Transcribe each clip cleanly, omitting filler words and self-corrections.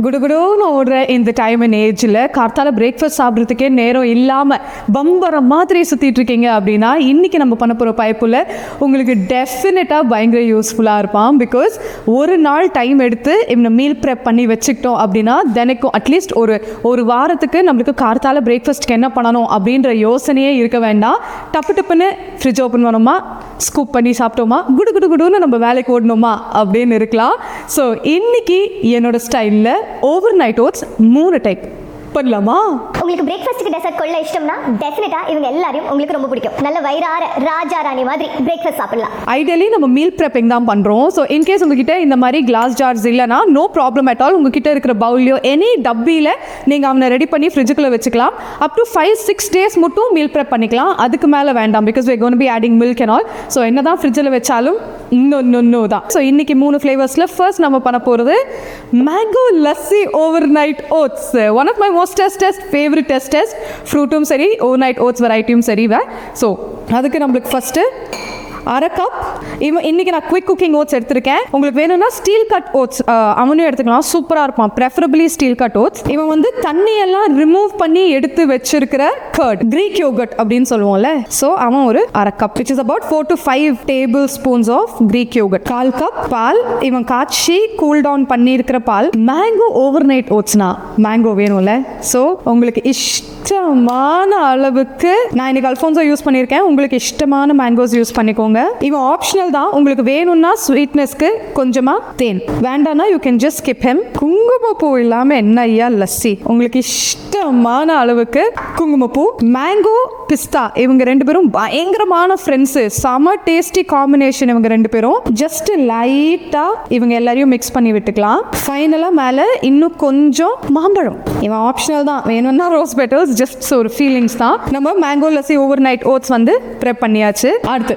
குடுகுடுன்னு ஓடுற இந்த டைம் அண்ட் ஏஜில் கார்த்தால பிரேக்ஃபாஸ்ட் சாப்பிட்றதுக்கே நேரம் இல்லாமல் பம்பர மாதிரி சுற்றிட்டு இருக்கீங்க அப்படின்னா இன்றைக்கி நம்ம பண்ண போகிற பைப்பில் உங்களுக்கு டெஃபினட்டாக பயங்கர யூஸ்ஃபுல்லாக இருப்பான். பிகாஸ் ஒரு நாள் டைம் எடுத்து இவனை மீல் ப்ரெப் பண்ணி வச்சுக்கிட்டோம் அப்படின்னா தினைக்கும் அட்லீஸ்ட் ஒரு வாரத்துக்கு நம்மளுக்கு கார்த்தால பிரேக்ஃபாஸ்ட்க்கு என்ன பண்ணணும் அப்படின்ற யோசனையே இருக்க வேண்டாம். டப்பு டப்புன்னு ஃப்ரிட்ஜ் ஓப்பன் பண்ணோமா, ஸ்கூப் பண்ணி சாப்பிட்டோமா, குடு குடு குடுன்னு நம்ம வேலைக்கு ஓடணுமா அப்படின்னு இருக்கலாம். ஸோ இன்னைக்கு என்னோட ஸ்டைலில் ஓவர் நைட் ஓட்ஸ் 3 டைப் பண்ணலாமா? உங்களுக்கு பிரேக்ஃபாஸ்ட்டுக்கு டெசர்ட் கொள்ள இஷ்டம்னா டெஃபினட்டா இவங்க எல்லாரையும் உங்களுக்கு ரொம்ப பிடிக்கும். நல்ல வயிறார ராஜா ராணி மாதிரி பிரேக்ஃபாஸ்ட் சாப்பிடலாம். ஐடியலி நம்ம மீல் ப்ரெப்பிங் தான் பண்ணுறோம். ஸோ இன்கேஸ் உங்ககிட்ட இந்த மாதிரி கிளாஸ் ஜார்ஸ் இல்லைனா நோ ப்ராப்ளம் அட் ஆல். உங்ககிட்ட இருக்கிற பவுல்லையோ எனி டப்பியில் நீங்கள் அவனை ரெடி பண்ணி ஃப்ரிட்ஜுக்குள்ளே வச்சுக்கலாம். அப் டு 5-6 டேஸ் மட்டும் மீல் ப்ரெப் பண்ணிக்கலாம். அதுக்கு மேலே வேண்டாம். Because we're going to be adding milk and all. So என்ன தான் ஃப்ரிட்ஜில் வச்சாலும் இன்னொன்று தான். ஸோ இன்றைக்கி 3 ஃப்ளேவர்ஸில் ஃபர்ஸ்ட் நம்ம பண்ண போகிறது mango lassi overnight oats. One of my most favourite taste ஃப்ரூட்டும் சரி ஓவர் நைட் ஓட்ஸ் வெரைட்டியும் சரி. ஸோ அதுக்கு நம்மளுக்கு ஃபஸ்ட்டு 1/2 கப் இன்றைக்கி நான் குவிக் குக்கிங் ஓட்ஸ் எடுத்திருக்கேன். உங்களுக்கு வேணும்னா ஸ்டீல் கட் ஓட்ஸ் அவனையும் எடுத்துக்கலாம், சூப்பராக இருப்பான். Preferably steel cut oats. இவன் வந்து தண்ணியெல்லாம் ரிமூவ் பண்ணி எடுத்து வச்சிருக்கிற கர்ட், கிரீக் யோகர்ட் அப்படின்னு சொல்லுவோம்ல. ஸோ அவன் ஒரு 1/2 cup which is about 4 to 5 tablespoons of Greek yogurt. 1/4 cup பால், இவன் காய்ச்சி கூல் டவுன் பண்ணியிருக்கிற பால். மேங்கோ ஓவர் நைட் ஓட்ஸ்னா மேங்கோ வேணும்ல. ஸோ உங்களுக்கு இஷ்டமான அளவுக்கு நான் இன்னைக்கு அல்ஃபோன்ஸோ யூஸ் பண்ணியிருக்கேன். உங்களுக்கு இஷ்டமான மேங்கோஸ் யூஸ் பண்ணிக்கோங்க. இவன் ஆப்ஷனல் தான். உங்களுக்கு வேணும்னா ஸ்வீட்னஸ்க்கு கொஞ்சமாக தேன், வேண்டாம்னா you can just skip him. குங்குமப்பூ இல்லாமல் என்ன ஐயா லஸ்ஸி. உங்களுக்கு இஷ்டமான அளவுக்கு குங்குமப்பூ. மேங்கோ பிஸ்தா இவங்க 2 பேரும் பயங்கரமான ஃப்ரெண்ட்ஸு. செம டேஸ்டி காம்பினேஷன் இவங்க 2 பேரும். ஜஸ்ட் லைட்டாக இவங்க எல்லாரையும் மிக்ஸ் பண்ணி விட்டுக்கலாம். ஃபைனலாக மேலே இன்னும் கொஞ்சம் மாம்பழம். இவன் ஆப்ஷனல் தான். வேணும்னா ரோஸ் பெட்டல்ஸ், ஜஸ்ட் ஒரு ஃபீலிங்ஸ் தான். நம்ம mango lassi overnight oats வந்து ப்ரெப் பண்ணியாச்சு. அடுத்து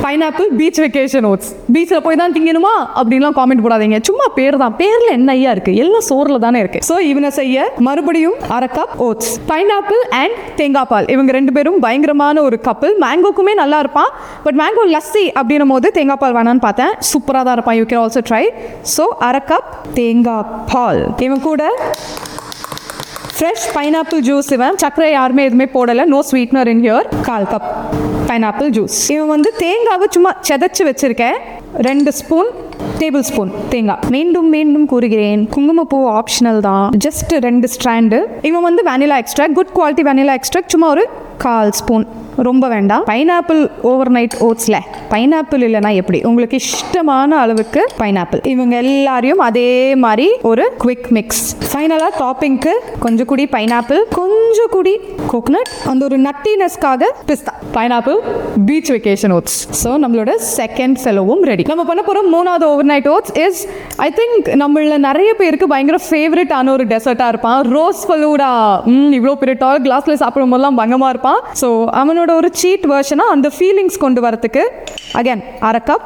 பைனாப்பிள் பீச் வெக்கேஷன் ஓட்ஸ். பீச்சில் போய் தான் திங்கணுமா அப்படின்லாம் காமெண்ட் போடாதீங்க. சும்மா பேர் தான். பேரில் என்ன ஐயா இருக்குது? எல்லாம் சோறில் தானே இருக்குது. ஸோ இவனை செய்ய மறுபடியும் 1/2 கப் ஓட்ஸ், பைனாப்பிள் அண்ட் தேங்காய் பால். இவங்க 2 பேரும் பயங்கரமான ஒரு கப்பல். மேங்கோக்குமே நல்லா இருப்பான். பட் மேங்கோ லஸ்ஸி அப்படின்னும் போது தேங்காய் பால் வேணான்னு பார்த்தேன். சூப்பராக தான் இருப்பான். You can also try. So 1/2 cup தேங்காய் பால். இவன் கூட ஃப்ரெஷ் பைனாப்பிள் ஜூஸ். இவன் சர்க்கரை யாருமே எதுவுமே போடலை. No sweetener in here. 1/4 cup pineapple juice. இவன் வந்து தேங்காவை சும்மா செதைச்சு வச்சிருக்கேன். 2 ஸ்பூன் டேபிள் ஸ்பூன் தேங்காய். மீண்டும் மீண்டும் கூறுகிறேன், குங்குமப்பூ ஆப்ஷனல் தான். Just 2 strand. இவன் வந்து vanilla extract, good quality vanilla extract, சும்மா ஒரு 1/4 ஸ்பூன், ரொம்ப வேண்டாம். பைனாப்பிள் ஓவர் நைட் ஓட்ஸில் பைனாப்பிள் இல்லைனா எப்படி? உங்களுக்கு இஷ்டமான அளவுக்கு பைனாப்பிள். இவங்க எல்லாரையும் அதே மாதிரி ஒரு குவிக் மிக்ஸ். ஃபைனலாக டாப்பிங்க்கு கொஞ்சம் கூடி பைனாப்பிள், கொஞ்சம் கூடி கோகனட், அந்த ஒரு நட்டினஸ்க்காக பிஸ்தா. Pineapple beach vacation oats. So நம்மளோட செகண்ட் ஃபெலோவும் ரெடி. நம்ம பண்ண போகிற 3வது overnight oats is I think நம்மள நிறைய பேருக்கு பயங்கர ஃபேவரட்டான ஒரு டெசர்ட்டாக இருப்பான். ரோஸ் ஃபலூடா. இவ்வளோ பெரிய டால் கிளாஸில் சாப்பிடும் போதெல்லாம் பங்கமாக இருப்பான். ஸோ அவனோட ஒரு சீட் வெர்ஷனாக அந்த ஃபீலிங்ஸ் கொண்டு வரதுக்கு again 1/2 cup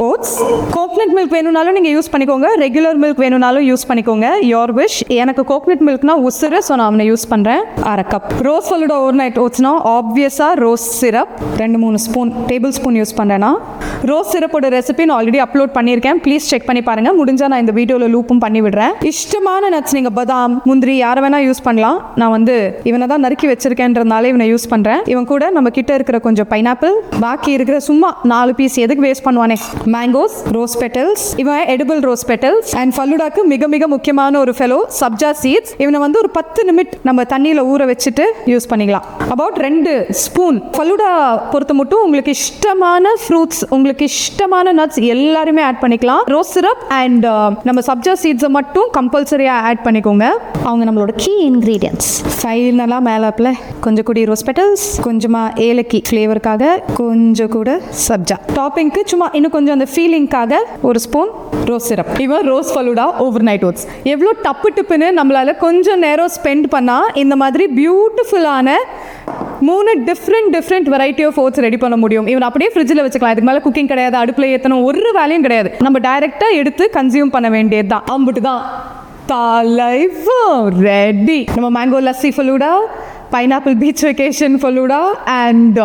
oats. Coconut milk வேணும்னாலும் நீங்கள் யூஸ் பண்ணிக்கோங்க, ரெகுலர் மில்க் வேணும்னாலும் யூஸ் பண்ணிக்கோங்க, யோர் விஷ். எனக்கு கோகனட் மில்க்னா உசுறு, ஸோ நான் அவனை யூஸ் பண்ணுறேன். 1/2 cup rose falooda overnight ஓட்ஸ்னா ஆப்வியஸாக rose syrup 2-3 spoon tablespoon use பண்ணுறேன்னா. ரோஸ் சிரப்போட ரெசிபி நான் ஆல்ரெடி அப்லோட் பண்ணியிருக்கேன். ப்ளீஸ் செக் பண்ணி பாருங்கள். முடிஞ்சால் நான் இந்த வீடியோவில் லூப்பும் பண்ணி விடுறேன். இஷ்டமான நட்ஸ் நீங்கள் பாதாம், முந்திரி யாரை வேணால் யூஸ் பண்ணலாம். நான் வந்து இவனை தான் நறுக்கி வச்சிருக்கேன்றதுனால இவனை யூஸ் பண்ணுறேன். இவன் கூட நம்ம கிட்ட இருக்கிற கொஞ்சம் பைனாப்பிள், பாக்கி இருக்கிற சும்மா 4 பீஸ் எதுக்கு வேஸ்ட் பண்ணுவானே, மேங்கோஸ், ரோஸ் பெட்டல்ஸ். இவன் எடிபிள் ரோஸ் பெட்டல்ஸ். அண்ட் ஃபலூடாக்கு மிக மிக முக்கியமான ஒரு ஃபெலோ சப்ஜா சீட்ஸ். இவனை வந்து ஒரு 10 நிமிடம் நம்ம தண்ணியில் ஊற வச்சுட்டு யூஸ் பண்ணிக்கலாம். About 2 spoon. ஃபலூடா பொறுத்த மட்டும் உங்களுக்கு இஷ்டமான ஃப்ரூட்ஸ், உங்களுக்கு இஷ்டமான நட்ஸ் எல்லாருமே ஆட் பண்ணிக்கலாம். ரோஸ் சிரப் அண்ட் நம்ம சப்ஜா சீட்ஸை மட்டும் கம்பல்சரியாக ஆட் பண்ணிக்கோங்க. அவங்க நம்மளோட கீ இன்க்ரீடியன்ஸ். ஃபைனலாக மேலாப்பில் கொஞ்சம் கூடி ரோஸ் பெட்டல்ஸ், கொஞ்சமாக ஏலக்கி ஃப்ளேவருக்காக, கொஞ்சம் கூட சப்ஜா. டாப்பிங்க்கு சும்மா இன்னும் கொஞ்சம் அந்த ஃபீலிங்காக 1 ஸ்பூன் ரோஸ் சிரப். இவன் rose falooda overnight oats. எவ்வளோ டப்பு டிப்புன்னு நம்மளால் கொஞ்சம் நேரம் ஸ்பெண்ட் பண்ணால் இந்த மாதிரி பியூட்டிஃபுல்லான 3 different variety of oats ready பண்ண முடியும். இவன் அப்படியே ஃப்ரிட்ஜில் வச்சுக்கலாம். இதுக்கு மேலே குக்கிங் கிடையாது, அடுப்பில் ஏற்றணும், ஒரு வேலையும் கிடையாது. நம்ம டைரெக்டாக எடுத்து கன்சியூம் பண்ண வேண்டியது தான். அம்புட்டு தான். தலைவம் ரெடி. நம்ம mango lassi falooda, pineapple beach vacation falooda and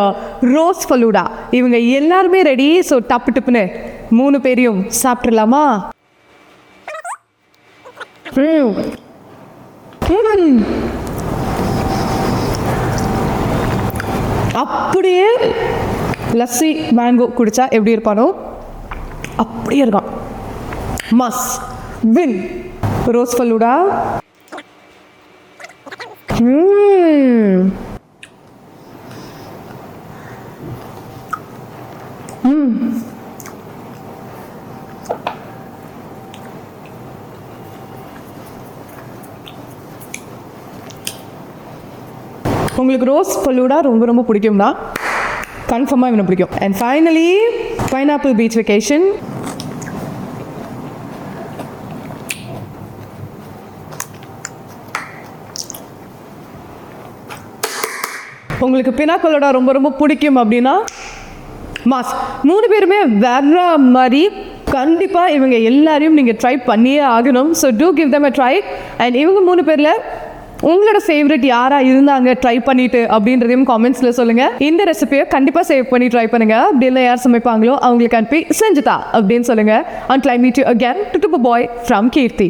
rose falooda இவங்க எல்லாருமே ரெடி. ஸோ டப்பு டப்புன்னு 3 பேரையும் சாப்பிட்றலாமா? அப்படியே லஸ்ஸி மேங்கோ குடித்தா எப்படி இருப்பானோ அப்படியே இருக்கான். மஸ் வின் ரோஸ் ஃபலூடா. உங்களுக்கு ரோஸ் ஃபலூடா ரொம்ப ரொம்ப பிடிக்கும்னா கன்ஃபார்மாக இவனை பிடிக்கும். And finally pineapple beach vacation. உங்களுக்கு பினாக்கோலோட ரொம்ப ரொம்ப பிடிக்கும் அப்படின்னா மாஸ். 3 பேருமே வேற மாதிரி. கண்டிப்பாக இவங்க எல்லாரையும் நீங்கள் ட்ரை பண்ணியே ஆகணும். So to give them a try. And இவங்க 3 பேரில் உங்களோட ஃபேவரட் யாராக இருந்தாங்க ட்ரை பண்ணிட்டு அப்படின்றதையும் காமெண்ட்ஸில் சொல்லுங்கள். இந்த ரெசிபியை கண்டிப்பாக சேவ் பண்ணி ட்ரை பண்ணுங்கள். அப்படி இல்லை யார் சமைப்பாங்களோ அவங்களுக்கு அனுப்பி செஞ்சுதா அப்படின்னு சொல்லுங்கள். Until I meet you again, Tutupa Boy from Kirti.